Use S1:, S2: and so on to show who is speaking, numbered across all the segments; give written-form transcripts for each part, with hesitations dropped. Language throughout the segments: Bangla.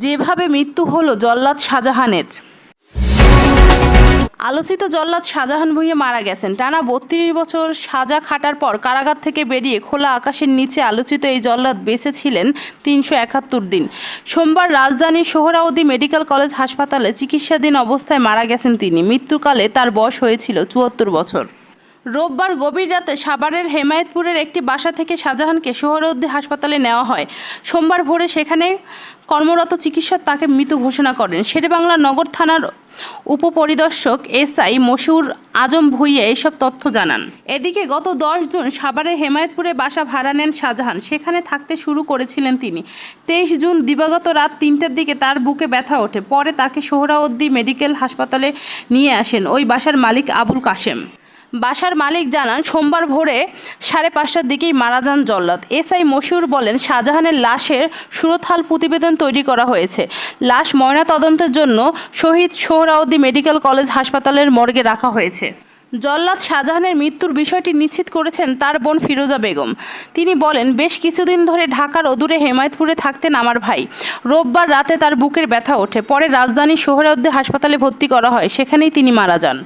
S1: যেভাবে মৃত্যু হলো জল্লাদ শাহজাহানের। আলোচিত জল্লাদ শাহজাহান ভূঁইয়া মারা গেছেন। টানা ৩২ বছর সাজা খাটার পর কারাগার থেকে বেরিয়ে খোলা আকাশের নিচে আলোচিত এই জল্লাদ বেঁচে ছিলেন ৩৭১ দিন। সোমবার রাজধানীর সোহরাওয়ার্দী মেডিকেল কলেজ হাসপাতালে চিকিৎসাধীন অবস্থায় মারা গেছেন তিনি। মৃত্যুকালে তার বয়স হয়েছিল ৭৪ বছর। রোববার গভীর রাতে সাভারের হেমায়েতপুরের একটি বাসা থেকে শাহজাহানকে সোহরাওয়ার্দী হাসপাতালে নেওয়া হয়। সোমবার ভোরে সেখানে কর্মরত চিকিৎসক তাকে মৃত ঘোষণা করেন। শেরেবাংলা নগর থানার উপপরিদর্শক এসআই মশিউর আজম ভূঁইয়া এসব তথ্য জানান। এদিকে গত ১০ জুন সাভারের হেমায়েতপুরে বাসা ভাড়া নেন শাহজাহান। সেখানে থাকতে শুরু করেছিলেন তিনি। ২৩ জুন দিবাগত রাত ৩টার দিকে তার বুকে ব্যথা ওঠে। পরে তাকে সোহরাওয়ার্দী মেডিকেল হাসপাতালে নিয়ে আসেন ওই বাসার মালিক আবুল কাশেম। বাসার মালিক জানান, সোমবার ভোরে ৫:৩০টার দিকেই মারা যান জল্লাদ। এসআই মশিউর বলেন, শাহজাহানের লাশের সুরতহাল প্রতিবেদন তৈরি করা হয়েছে। লাশ ময়নাতদন্তের জন্য শহীদ সোহরাওয়ার্দী মেডিকেল কলেজ হাসপাতালের মর্গে রাখা হয়েছে। জল্লাদ শাহজাহানের মৃত্যুর বিষয়টি নিশ্চিত করেছেন তার বোন ফিরোজা বেগম। তিনি বলেন, বেশ কিছুদিন ধরে ঢাকার অদূরে হেমায়েতপুরে থাকতেন আমার ভাই। রোববার রাতে তার বুকের ব্যথা ওঠে। পরে রাজধানীর সোহরাওয়ার্দী হাসপাতালে ভর্তি করা হয়। সেখানেই তিনি মারা যান।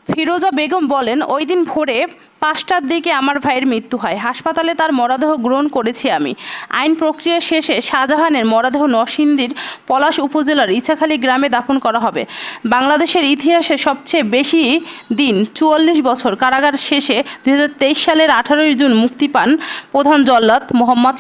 S1: ফিরোজা বেগম বলেন, ওই দিন ভোরে ৫টার দিকে আমার ভাইয়ের মৃত্যু হয়। হাসপাতালে তার মরদেহ গ্রহণ করেছি আমি। আইন প্রক্রিয়া শেষে শাহজাহানের মরদেহ নরসিংদীর পলাশ উপজেলার ইছাখালী গ্রামে দাফন করা হবে। বাংলাদেশের ইতিহাসে সবচেয়ে বেশি দিন ৪৪ বছর কারাগার শেষে ২০২৩ সালের ১৮ জুন মুক্তি পান প্রধান জল্লাদ মোহাম্মদ